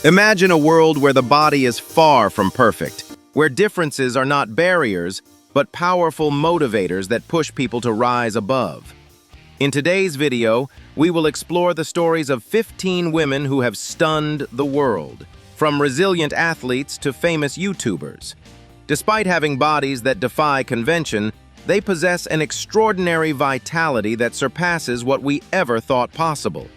Imagine a world where the body is far from perfect, where differences are not barriers, but powerful motivators that push people to rise above. In today's video, we will explore the stories of 15 women who have stunned the world, from resilient athletes to famous YouTubers. Despite having bodies that defy convention, they possess an extraordinary vitality that surpasses what we ever thought possible.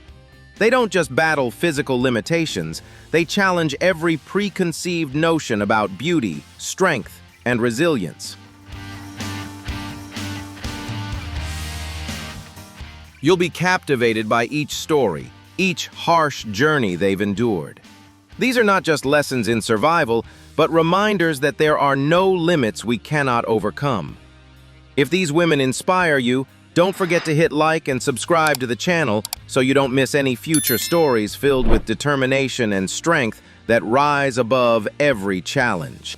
They don't just battle physical limitations, they challenge every preconceived notion about beauty, strength, and resilience. You'll be captivated by each story, each harsh journey they've endured. These are not just lessons in survival, but reminders that there are no limits we cannot overcome. If these women inspire you, don't forget to hit like and subscribe to the channel so you don't miss any future stories filled with determination and strength that rise above every challenge.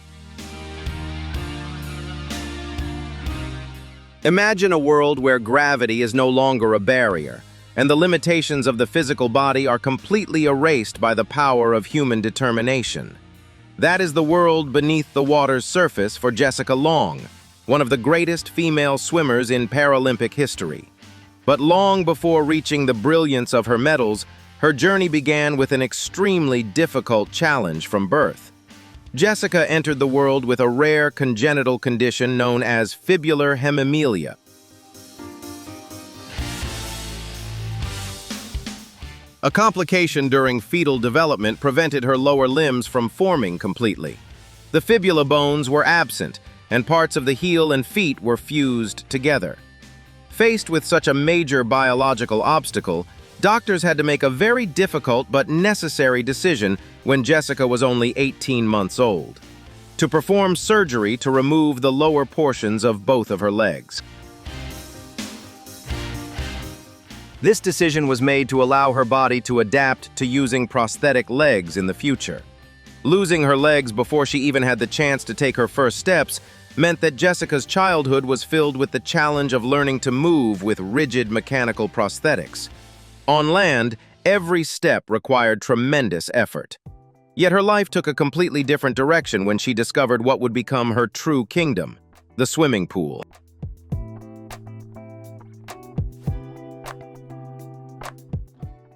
Imagine a world where gravity is no longer a barrier, and the limitations of the physical body are completely erased by the power of human determination. That is the world beneath the water's surface for Jessica Long, one of the greatest female swimmers in Paralympic history. But long before reaching the brilliance of her medals, her journey began with an extremely difficult challenge from birth. Jessica entered the world with a rare congenital condition known as Fibular Hemimelia. A complication during fetal development prevented her lower limbs from forming completely. The fibula bones were absent, and parts of the heel and feet were fused together. Faced with such a major biological obstacle, doctors had to make a very difficult but necessary decision when Jessica was only 18 months old: to perform surgery to remove the lower portions of both of her legs. This decision was made to allow her body to adapt to using prosthetic legs in the future. Losing her legs before she even had the chance to take her first steps meant that Jessica's childhood was filled with the challenge of learning to move with rigid mechanical prosthetics. On land, every step required tremendous effort. Yet her life took a completely different direction when she discovered what would become her true kingdom: the swimming pool.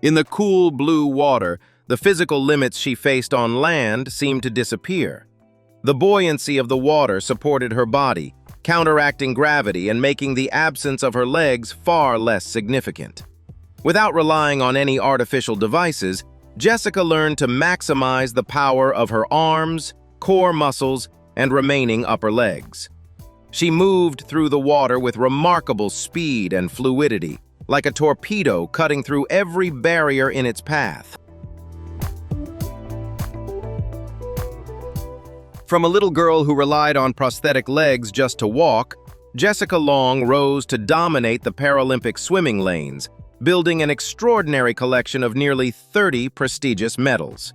In the cool blue water, the physical limits she faced on land seemed to disappear. The buoyancy of the water supported her body, counteracting gravity and making the absence of her legs far less significant. Without relying on any artificial devices, Jessica learned to maximize the power of her arms, core muscles, and remaining upper legs. She moved through the water with remarkable speed and fluidity, like a torpedo cutting through every barrier in its path. From a little girl who relied on prosthetic legs just to walk, Jessica Long rose to dominate the Paralympic swimming lanes, building an extraordinary collection of nearly 30 prestigious medals.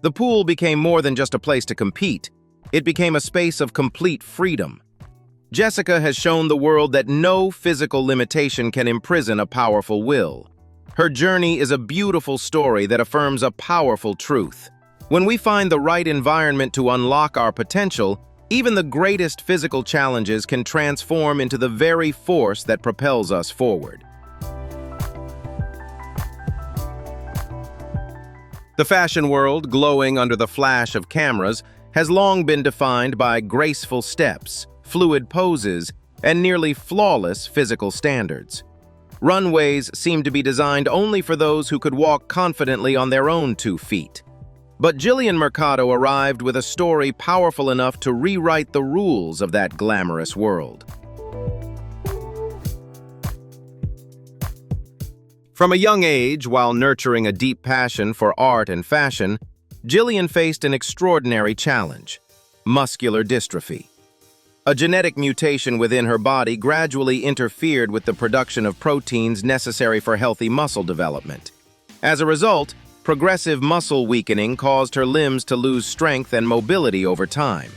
The pool became more than just a place to compete. It became a space of complete freedom. Jessica has shown the world that no physical limitation can imprison a powerful will. Her journey is a beautiful story that affirms a powerful truth. When we find the right environment to unlock our potential, even the greatest physical challenges can transform into the very force that propels us forward. The fashion world, glowing under the flash of cameras, has long been defined by graceful steps, fluid poses, and nearly flawless physical standards. Runways seem to be designed only for those who could walk confidently on their own 2 feet. But Jillian Mercado arrived with a story powerful enough to rewrite the rules of that glamorous world. From a young age, while nurturing a deep passion for art and fashion, Jillian faced an extraordinary challenge: muscular dystrophy. A genetic mutation within her body gradually interfered with the production of proteins necessary for healthy muscle development. As a result, progressive muscle weakening caused her limbs to lose strength and mobility over time.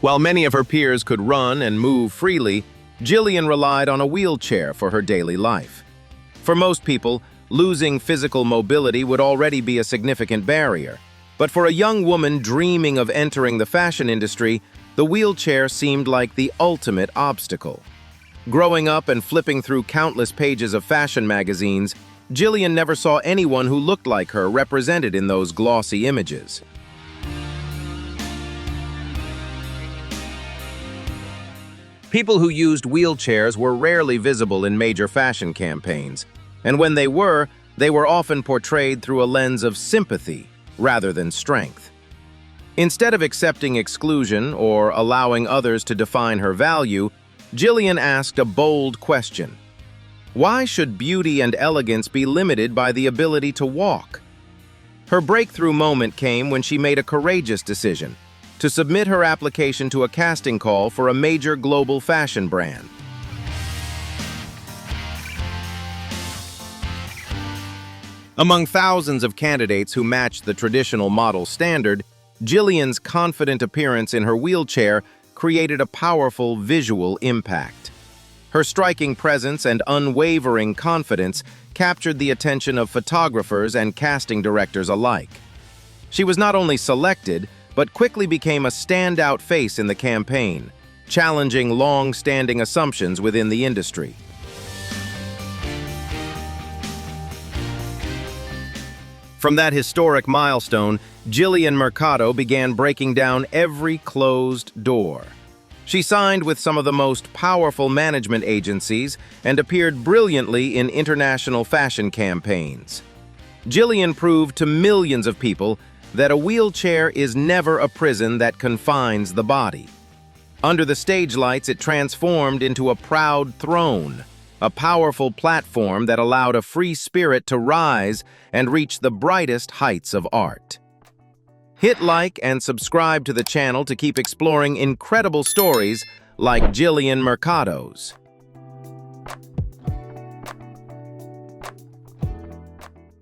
While many of her peers could run and move freely, Jillian relied on a wheelchair for her daily life. For most people, losing physical mobility would already be a significant barrier. But for a young woman dreaming of entering the fashion industry, the wheelchair seemed like the ultimate obstacle. Growing up and flipping through countless pages of fashion magazines, Jillian never saw anyone who looked like her represented in those glossy images. People who used wheelchairs were rarely visible in major fashion campaigns, and when they were often portrayed through a lens of sympathy rather than strength. Instead of accepting exclusion or allowing others to define her value, Jillian asked a bold question. Why should beauty and elegance be limited by the ability to walk? Her breakthrough moment came when she made a courageous decision to submit her application to a casting call for a major global fashion brand. Among thousands of candidates who matched the traditional model standard, Jillian's confident appearance in her wheelchair created a powerful visual impact. Her striking presence and unwavering confidence captured the attention of photographers and casting directors alike. She was not only selected, but quickly became a standout face in the campaign, challenging long-standing assumptions within the industry. From that historic milestone, Jillian Mercado began breaking down every closed door. She signed with some of the most powerful management agencies and appeared brilliantly in international fashion campaigns. Jillian proved to millions of people that a wheelchair is never a prison that confines the body. Under the stage lights, it transformed into a proud throne, a powerful platform that allowed a free spirit to rise and reach the brightest heights of art. Hit like and subscribe to the channel to keep exploring incredible stories like Jillian Mercado's.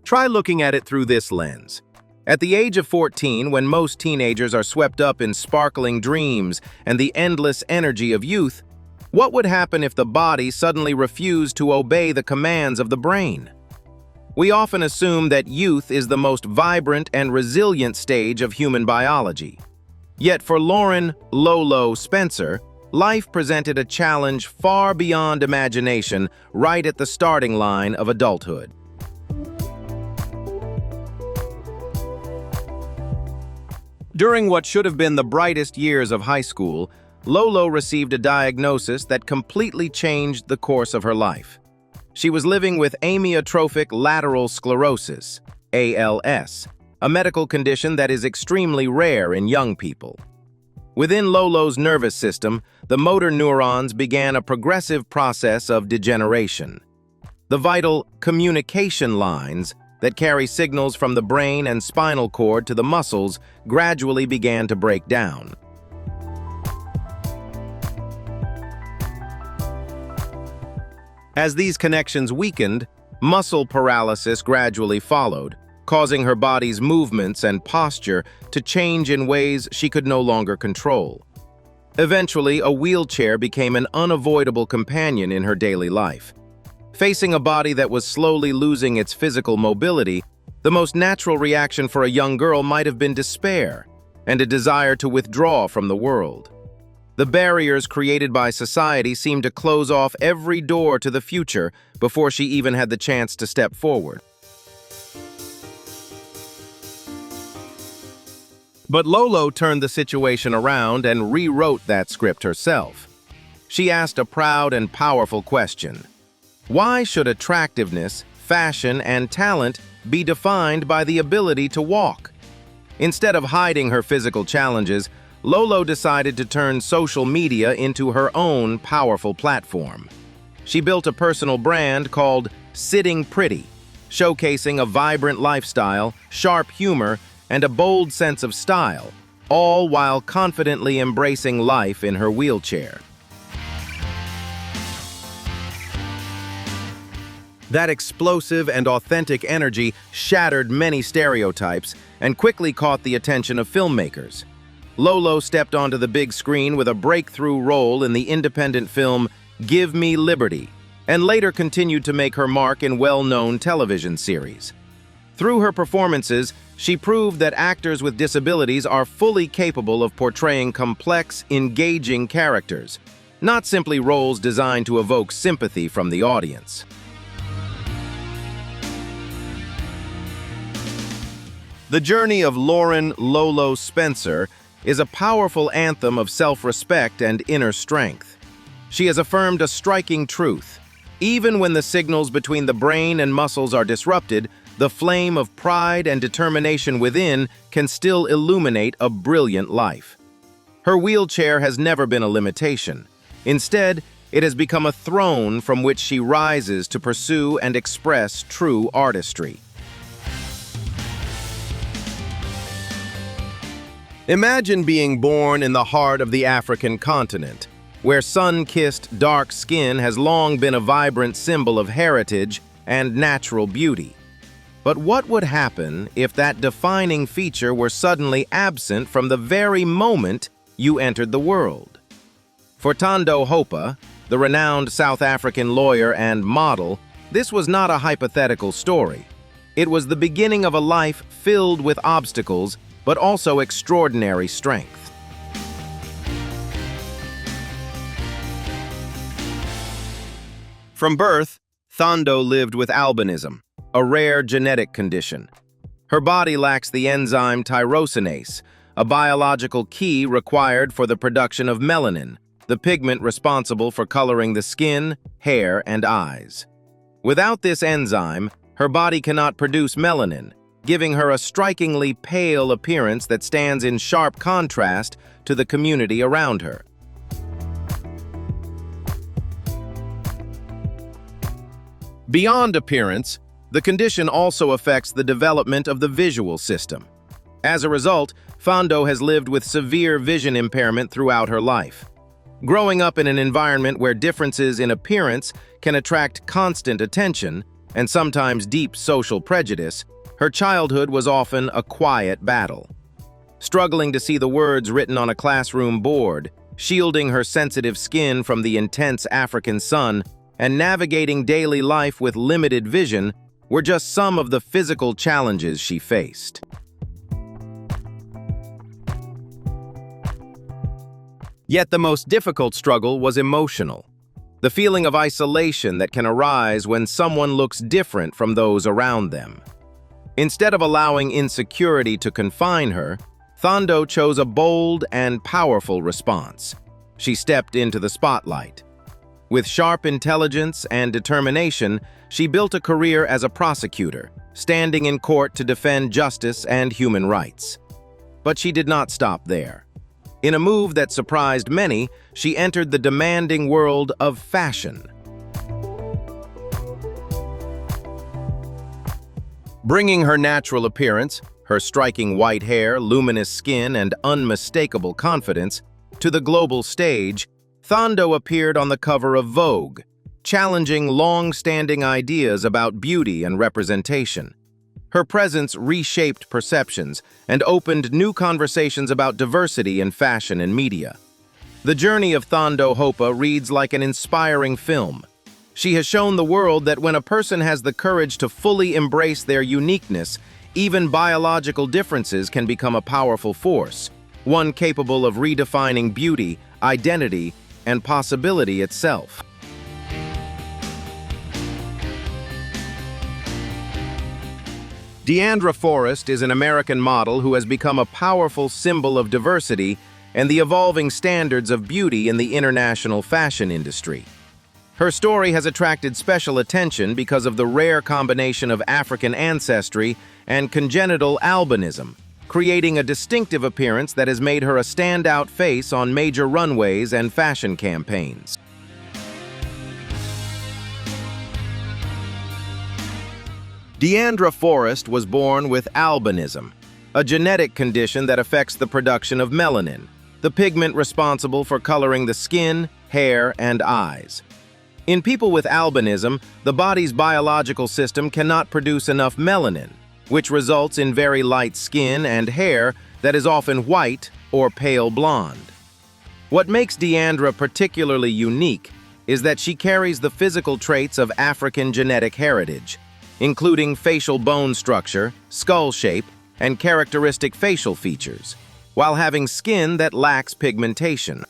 Try looking at it through this lens. At the age of 14, when most teenagers are swept up in sparkling dreams and the endless energy of youth, what would happen if the body suddenly refused to obey the commands of the brain? We often assume that youth is the most vibrant and resilient stage of human biology. Yet for Lauren "Lolo" Spencer, life presented a challenge far beyond imagination right at the starting line of adulthood. During what should have been the brightest years of high school, Lolo received a diagnosis that completely changed the course of her life. She was living with amyotrophic lateral sclerosis, ALS, a medical condition that is extremely rare in young people. Within Lolo's nervous system, the motor neurons began a progressive process of degeneration. The vital communication lines that carry signals from the brain and spinal cord to the muscles gradually began to break down. As these connections weakened, muscle paralysis gradually followed, causing her body's movements and posture to change in ways she could no longer control. Eventually, a wheelchair became an unavoidable companion in her daily life. Facing a body that was slowly losing its physical mobility, the most natural reaction for a young girl might have been despair and a desire to withdraw from the world. The barriers created by society seemed to close off every door to the future before she even had the chance to step forward. But Lolo turned the situation around and rewrote that script herself. She asked a proud and powerful question. Why should attractiveness, fashion, and talent be defined by the ability to walk? Instead of hiding her physical challenges, Lolo decided to turn social media into her own powerful platform. She built a personal brand called Sitting Pretty, showcasing a vibrant lifestyle, sharp humor, and a bold sense of style, all while confidently embracing life in her wheelchair. That explosive and authentic energy shattered many stereotypes and quickly caught the attention of filmmakers. Lolo stepped onto the big screen with a breakthrough role in the independent film Give Me Liberty, and later continued to make her mark in well-known television series. Through her performances, she proved that actors with disabilities are fully capable of portraying complex, engaging characters, not simply roles designed to evoke sympathy from the audience. The journey of Lauren "Lolo" Spencer is a powerful anthem of self-respect and inner strength. She has affirmed a striking truth. Even when the signals between the brain and muscles are disrupted, the flame of pride and determination within can still illuminate a brilliant life. Her wheelchair has never been a limitation. Instead, it has become a throne from which she rises to pursue and express true artistry. Imagine being born in the heart of the African continent, where sun-kissed dark skin has long been a vibrant symbol of heritage and natural beauty. But what would happen if that defining feature were suddenly absent from the very moment you entered the world? For Thando Hopa, the renowned South African lawyer and model, this was not a hypothetical story. It was the beginning of a life filled with obstacles, but also extraordinary strength. From birth, Thando lived with albinism, a rare genetic condition. Her body lacks the enzyme tyrosinase, a biological key required for the production of melanin, the pigment responsible for coloring the skin, hair, and eyes. Without this enzyme, her body cannot produce melanin, giving her a strikingly pale appearance that stands in sharp contrast to the community around her. Beyond appearance, the condition also affects the development of the visual system. As a result, Thando has lived with severe vision impairment throughout her life. Growing up in an environment where differences in appearance can attract constant attention and sometimes deep social prejudice, her childhood was often a quiet battle. Struggling to see the words written on a classroom board, shielding her sensitive skin from the intense African sun, and navigating daily life with limited vision were just some of the physical challenges she faced. Yet the most difficult struggle was emotional. The feeling of isolation that can arise when someone looks different from those around them. Instead of allowing insecurity to confine her, Thando chose a bold and powerful response. She stepped into the spotlight. With sharp intelligence and determination, she built a career as a prosecutor, standing in court to defend justice and human rights. But she did not stop there. In a move that surprised many, she entered the demanding world of fashion. Bringing her natural appearance, her striking white hair, luminous skin, and unmistakable confidence to the global stage, Thando appeared on the cover of Vogue, challenging long-standing ideas about beauty and representation. Her presence reshaped perceptions and opened new conversations about diversity in fashion and media. The journey of Thando Hopa reads like an inspiring film. She has shown the world that when a person has the courage to fully embrace their uniqueness, even biological differences can become a powerful force, one capable of redefining beauty, identity, and possibility itself. Diandra Forrest is an American model who has become a powerful symbol of diversity and the evolving standards of beauty in the international fashion industry. Her story has attracted special attention because of the rare combination of African ancestry and congenital albinism, creating a distinctive appearance that has made her a standout face on major runways and fashion campaigns. Diandra Forrest was born with albinism, a genetic condition that affects the production of melanin, the pigment responsible for coloring the skin, hair, and eyes. In people with albinism, the body's biological system cannot produce enough melanin, which results in very light skin and hair that is often white or pale blonde. What makes Diandra particularly unique is that she carries the physical traits of African genetic heritage, including facial bone structure, skull shape, and characteristic facial features, while having skin that lacks pigmentation.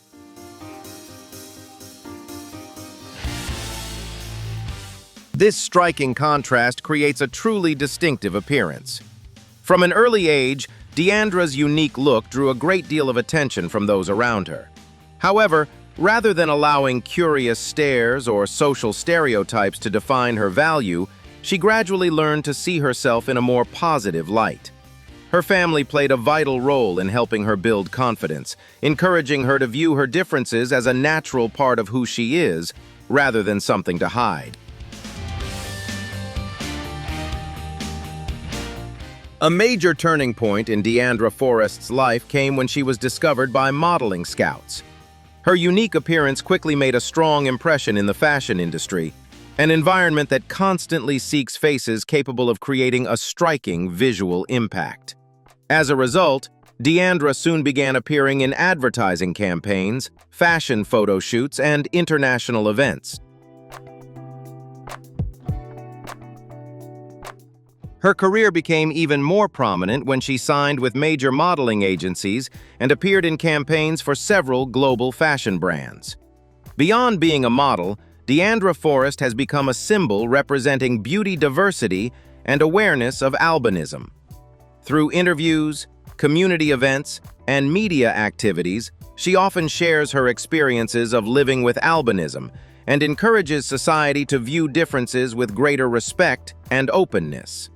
This striking contrast creates a truly distinctive appearance. From an early age, Diandra's unique look drew a great deal of attention from those around her. However, rather than allowing curious stares or social stereotypes to define her value, she gradually learned to see herself in a more positive light. Her family played a vital role in helping her build confidence, encouraging her to view her differences as a natural part of who she is, rather than something to hide. A major turning point in Diandra Forrest's life came when she was discovered by modeling scouts. Her unique appearance quickly made a strong impression in the fashion industry, an environment that constantly seeks faces capable of creating a striking visual impact. As a result, Diandra soon began appearing in advertising campaigns, fashion photo shoots, and international events. Her career became even more prominent when she signed with major modeling agencies and appeared in campaigns for several global fashion brands. Beyond being a model, Diandra Forrest has become a symbol representing beauty diversity and awareness of albinism. Through interviews, community events, and media activities, she often shares her experiences of living with albinism and encourages society to view differences with greater respect and openness.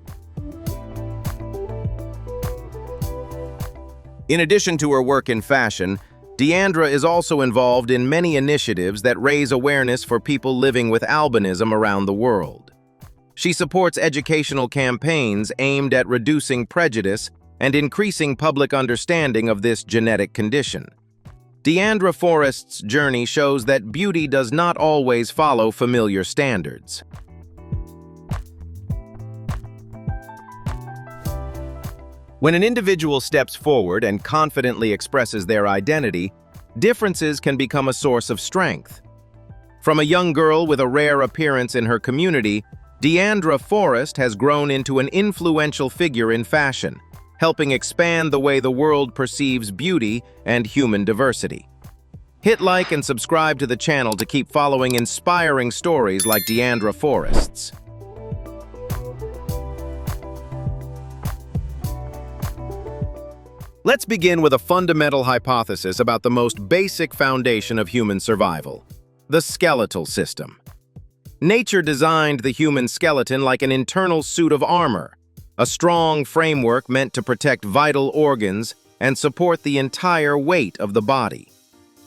In addition to her work in fashion, Diandra is also involved in many initiatives that raise awareness for people living with albinism around the world. She supports educational campaigns aimed at reducing prejudice and increasing public understanding of this genetic condition. Diandra Forrest's journey shows that beauty does not always follow familiar standards. When an individual steps forward and confidently expresses their identity, differences can become a source of strength. From a young girl with a rare appearance in her community, Diandra Forrest has grown into an influential figure in fashion, helping expand the way the world perceives beauty and human diversity. Hit like and subscribe to the channel to keep following inspiring stories like Diandra Forrest's. Let's begin with a fundamental hypothesis about the most basic foundation of human survival: the skeletal system. Nature designed the human skeleton like an internal suit of armor, a strong framework meant to protect vital organs and support the entire weight of the body.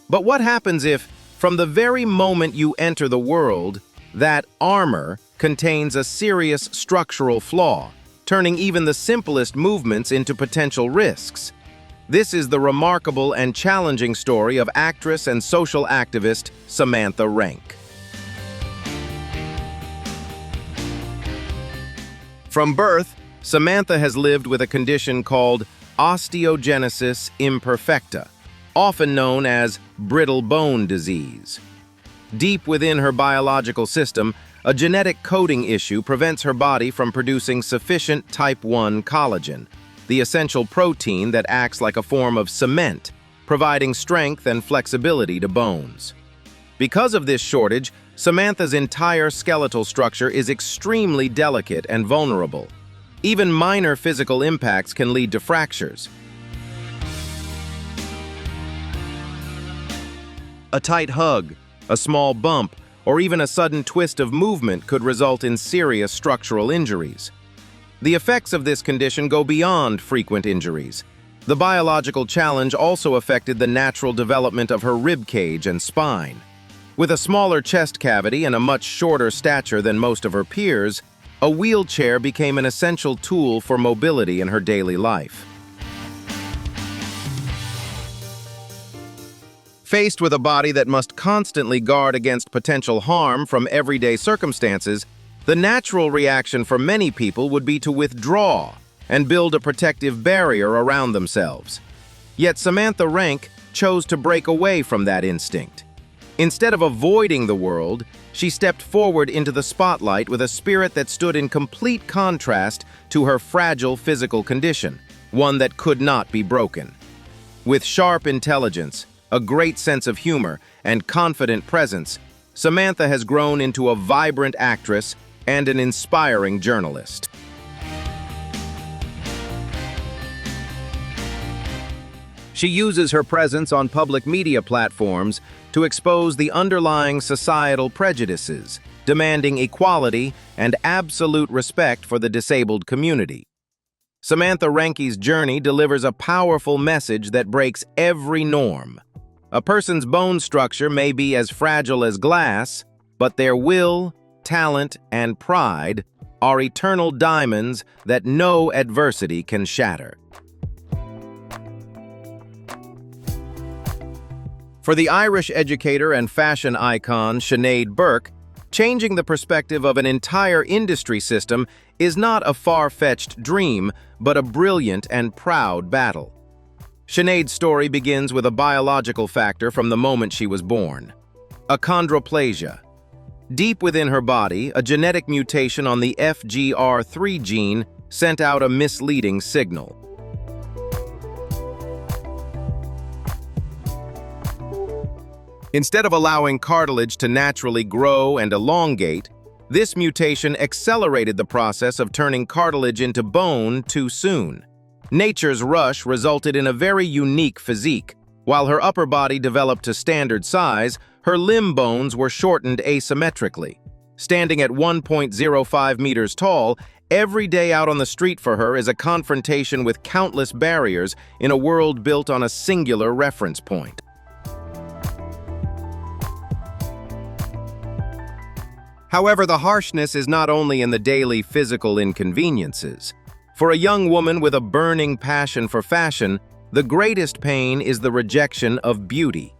But what happens if, from the very moment you enter the world, that armor contains a serious structural flaw, turning even the simplest movements into potential risks? This is the remarkable and challenging story of actress and social activist Samantha Renke. From birth, Samantha has lived with a condition called Osteogenesis Imperfecta, often known as brittle bone disease. Deep within her biological system, a genetic coding issue prevents her body from producing sufficient type 1 collagen, the essential protein that acts like a form of cement, providing strength and flexibility to bones. Because of this shortage, Samantha's entire skeletal structure is extremely delicate and vulnerable. Even minor physical impacts can lead to fractures. A tight hug, a small bump, or even a sudden twist of movement could result in serious structural injuries. The effects of this condition go beyond frequent injuries. The biological challenge also affected the natural development of her rib cage and spine. With a smaller chest cavity and a much shorter stature than most of her peers, a wheelchair became an essential tool for mobility in her daily life. Faced with a body that must constantly guard against potential harm from everyday circumstances, the natural reaction for many people would be to withdraw and build a protective barrier around themselves. Yet Samantha Renke chose to break away from that instinct. Instead of avoiding the world, she stepped forward into the spotlight with a spirit that stood in complete contrast to her fragile physical condition, one that could not be broken. With sharp intelligence, a great sense of humor, and confident presence, Samantha has grown into a vibrant actress and an inspiring journalist. She uses her presence on public media platforms to expose the underlying societal prejudices, demanding equality and absolute respect for the disabled community. Samantha Renke's journey delivers a powerful message that breaks every norm. A person's bone structure may be as fragile as glass, but their will, talent, and pride are eternal diamonds that no adversity can shatter. For the Irish educator and fashion icon Chenade Burke, changing the perspective of an entire industry system is not a far-fetched dream, but a brilliant and proud battle. Chenade's story begins with a biological factor from the moment she was born: achondroplasia. Deep within her body, a genetic mutation on the FGR3 gene sent out a misleading signal. Instead of allowing cartilage to naturally grow and elongate, this mutation accelerated the process of turning cartilage into bone too soon. Nature's rush resulted in a very unique physique. While her upper body developed to standard size, her limb bones were shortened asymmetrically. Standing at 1.05 meters tall, every day out on the street for her is a confrontation with countless barriers in a world built on a singular reference point. However, the harshness is not only in the daily physical inconveniences. For a young woman with a burning passion for fashion, the greatest pain is the rejection of beauty.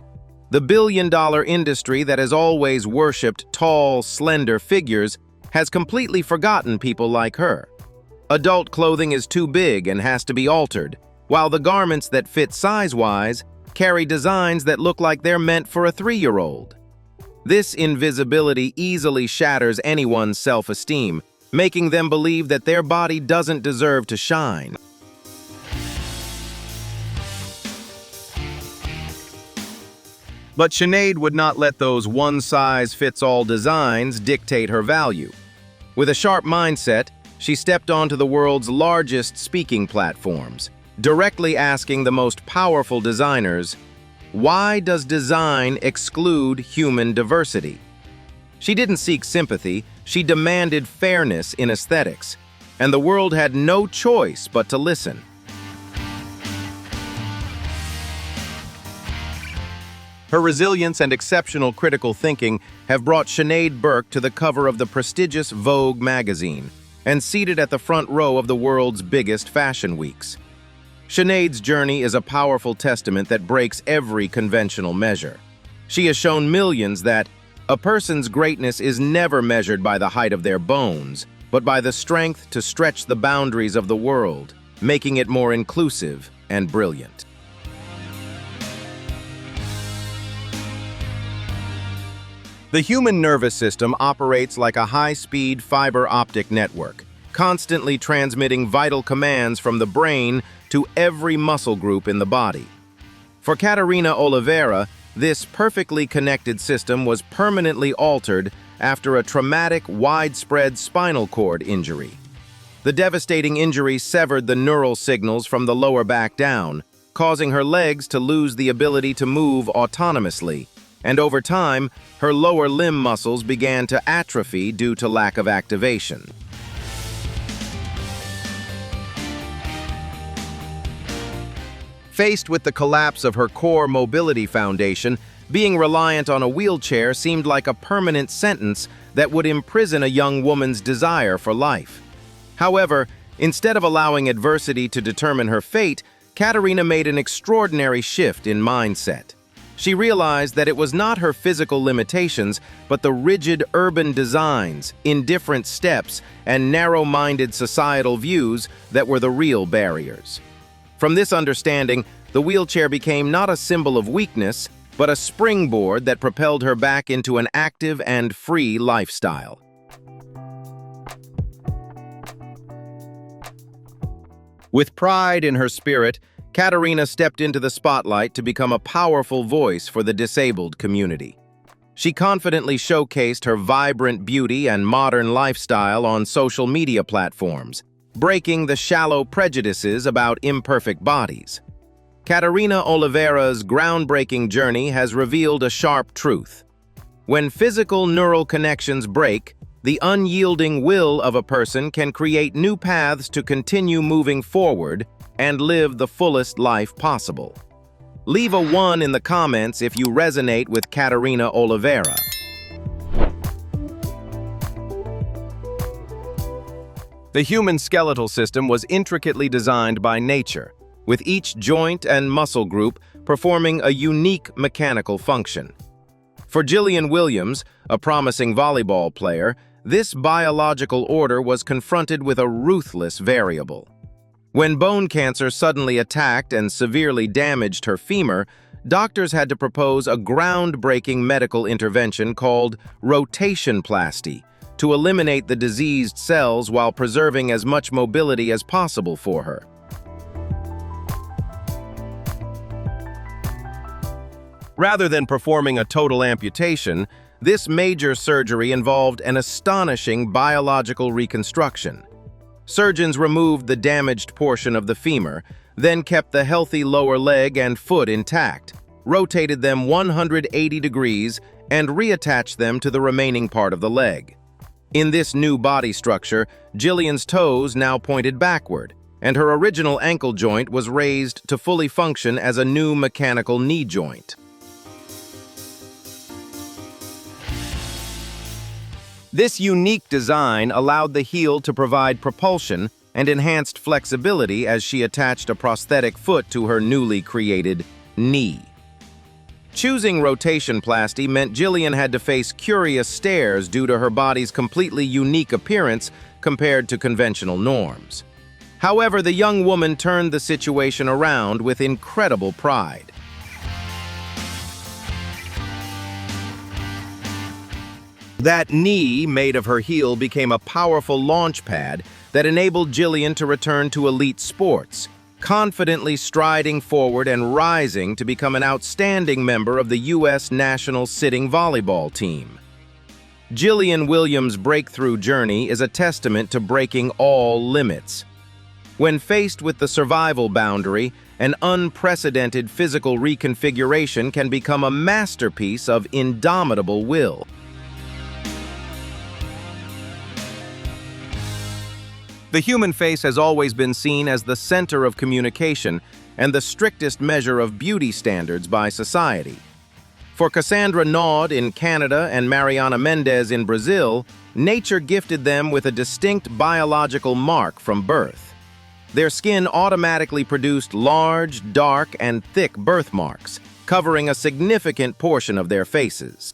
The billion-dollar industry that has always worshipped tall, slender figures has completely forgotten people like her. Adult clothing is too big and has to be altered, while the garments that fit size-wise carry designs that look like they're meant for a 3-year-old. This invisibility easily shatters anyone's self-esteem, making them believe that their body doesn't deserve to shine. But Chenade would not let those one-size-fits-all designs dictate her value. With a sharp mindset, she stepped onto the world's largest speaking platforms, directly asking the most powerful designers, "Why does design exclude human diversity?" She didn't seek sympathy, she demanded fairness in aesthetics, and the world had no choice but to listen. Her resilience and exceptional critical thinking have brought Chenade Burke to the cover of the prestigious Vogue magazine and seated at the front row of the world's biggest fashion weeks. Chenade's journey is a powerful testament that breaks every conventional measure. She has shown millions that a person's greatness is never measured by the height of their bones, but by the strength to stretch the boundaries of the world, making it more inclusive and brilliant. The human nervous system operates like a high-speed fiber optic network, constantly transmitting vital commands from the brain to every muscle group in the body. For Katarina Olivivera, this perfectly connected system was permanently altered after a traumatic, widespread spinal cord injury. The devastating injury severed the neural signals from the lower back down, causing her legs to lose the ability to move autonomously, and over time, her lower limb muscles began to atrophy due to lack of activation. Faced with the collapse of her core mobility foundation, being reliant on a wheelchair seemed like a permanent sentence that would imprison a young woman's desire for life. However, instead of allowing adversity to determine her fate, Katarina made an extraordinary shift in mindset. She realized that it was not her physical limitations, but the rigid urban designs, indifferent steps, and narrow-minded societal views that were the real barriers. From this understanding, the wheelchair became not a symbol of weakness, but a springboard that propelled her back into an active and free lifestyle. With pride in her spirit, Katarina stepped into the spotlight to become a powerful voice for the disabled community. She confidently showcased her vibrant beauty and modern lifestyle on social media platforms, breaking the shallow prejudices about imperfect bodies. Katarina Olivivera's groundbreaking journey has revealed a sharp truth. When physical neural connections break, the unyielding will of a person can create new paths to continue moving forward and live the fullest life possible. Leave a 1 in the comments if you resonate with Katarina Olivivera. The human skeletal system was intricately designed by nature, with each joint and muscle group performing a unique mechanical function. For Jillian Williams, a promising volleyball player, this biological order was confronted with a ruthless variable. When bone cancer suddenly attacked and severely damaged her femur, doctors had to propose a groundbreaking medical intervention called Rotationplasty to eliminate the diseased cells while preserving as much mobility as possible for her. Rather than performing a total amputation, this major surgery involved an astonishing biological reconstruction. Surgeons removed the damaged portion of the femur, then kept the healthy lower leg and foot intact, rotated them 180 degrees, and reattached them to the remaining part of the leg. In this new body structure, Jillian's toes now pointed backward, and her original ankle joint was raised to fully function as a new mechanical knee joint. This unique design allowed the heel to provide propulsion and enhanced flexibility as she attached a prosthetic foot to her newly created knee. Choosing Rotationplasty meant Jillian had to face curious stares due to her body's completely unique appearance compared to conventional norms. However, the young woman turned the situation around with incredible pride. That knee made of her heel became a powerful launch pad that enabled Jillian to return to elite sports, confidently striding forward and rising to become an outstanding member of the U.S. national sitting volleyball team. Jillian Williams' breakthrough journey is a testament to breaking all limits. When faced with the survival boundary, an unprecedented physical reconfiguration can become a masterpiece of indomitable will. The human face has always been seen as the center of communication and the strictest measure of beauty standards by society. For Cassandra Naud in Canada and Mariana Mendez in Brazil, nature gifted them with a distinct biological mark from birth. Their skin automatically produced large, dark, and thick birthmarks, covering a significant portion of their faces.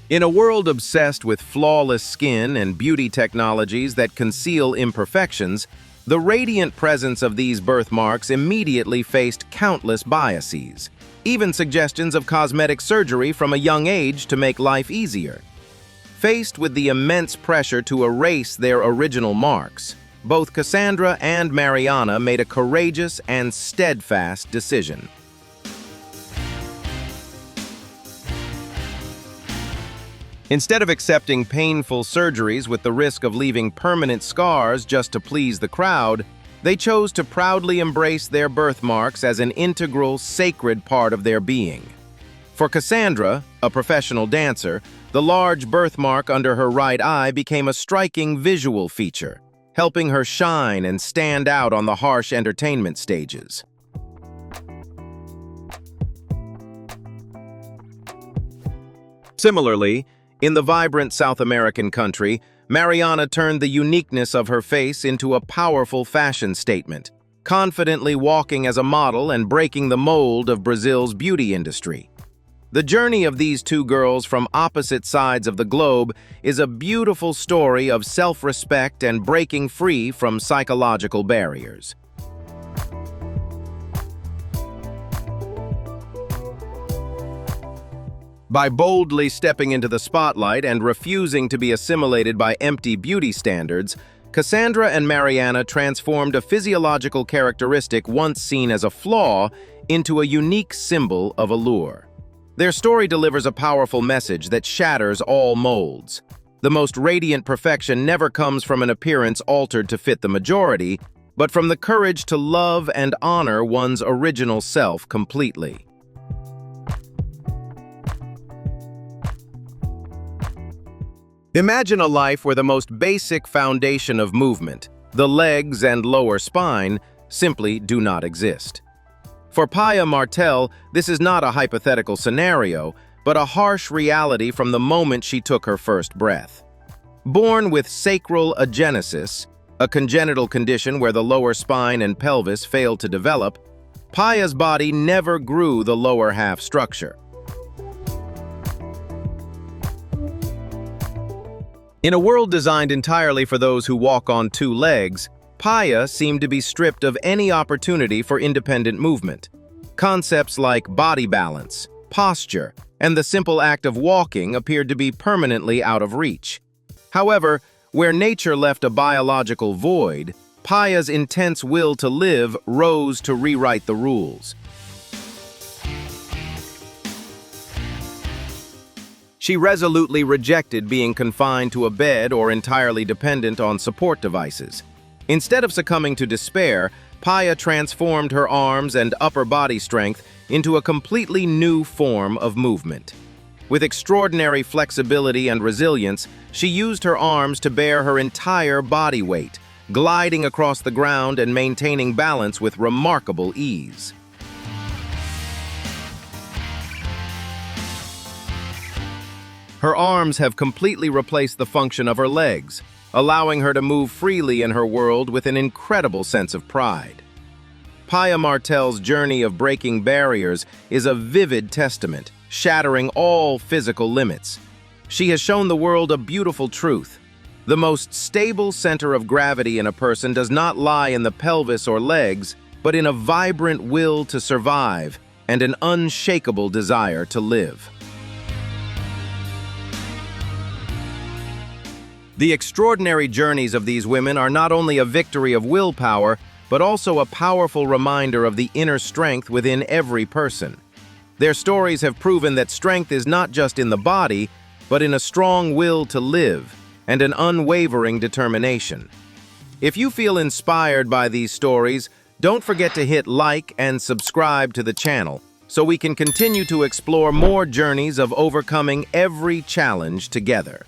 In a world obsessed with flawless skin and beauty technologies that conceal imperfections, the radiant presence of these birthmarks immediately faced countless biases, even suggestions of cosmetic surgery from a young age to make life easier. Faced with the immense pressure to erase their original marks, both Cassandra and Mariana made a courageous and steadfast decision. Instead of accepting painful surgeries with the risk of leaving permanent scars just to please the crowd, they chose to proudly embrace their birthmarks as an integral, sacred part of their being. For Cassandra, a professional dancer, the large birthmark under her right eye became a striking visual feature, helping her shine and stand out on the harsh entertainment stages. Similarly, in the vibrant South American country, Mariana turned the uniqueness of her face into a powerful fashion statement, confidently walking as a model and breaking the mold of Brazil's beauty industry. The journey of these two girls from opposite sides of the globe is a beautiful story of self-respect and breaking free from psychological barriers. By boldly stepping into the spotlight and refusing to be assimilated by empty beauty standards, Cassandra and Mariana transformed a physiological characteristic once seen as a flaw into a unique symbol of allure. Their story delivers a powerful message that shatters all molds. The most radiant perfection never comes from an appearance altered to fit the majority, but from the courage to love and honor one's original self completely. Imagine a life where the most basic foundation of movement, the legs and lower spine, simply do not exist. For Paya Martell, this is not a hypothetical scenario, but a harsh reality from the moment she took her first breath. Born with sacral agenesis, a congenital condition where the lower spine and pelvis failed to develop, Paya's body never grew the lower half structure. In a world designed entirely for those who walk on two legs, Paya seemed to be stripped of any opportunity for independent movement. Concepts like body balance, posture, and the simple act of walking appeared to be permanently out of reach. However, where nature left a biological void, Paya's intense will to live rose to rewrite the rules. She resolutely rejected being confined to a bed or entirely dependent on support devices. Instead of succumbing to despair, Paya transformed her arms and upper body strength into a completely new form of movement. With extraordinary flexibility and resilience, she used her arms to bear her entire body weight, gliding across the ground and maintaining balance with remarkable ease. Her arms have completely replaced the function of her legs, allowing her to move freely in her world with an incredible sense of pride. Paya Martell's journey of breaking barriers is a vivid testament, shattering all physical limits. She has shown the world a beautiful truth. The most stable center of gravity in a person does not lie in the pelvis or legs, but in a vibrant will to survive and an unshakable desire to live. The extraordinary journeys of these women are not only a victory of willpower, but also a powerful reminder of the inner strength within every person. Their stories have proven that strength is not just in the body, but in a strong will to live and an unwavering determination. If you feel inspired by these stories, don't forget to hit like and subscribe to the channel so we can continue to explore more journeys of overcoming every challenge together.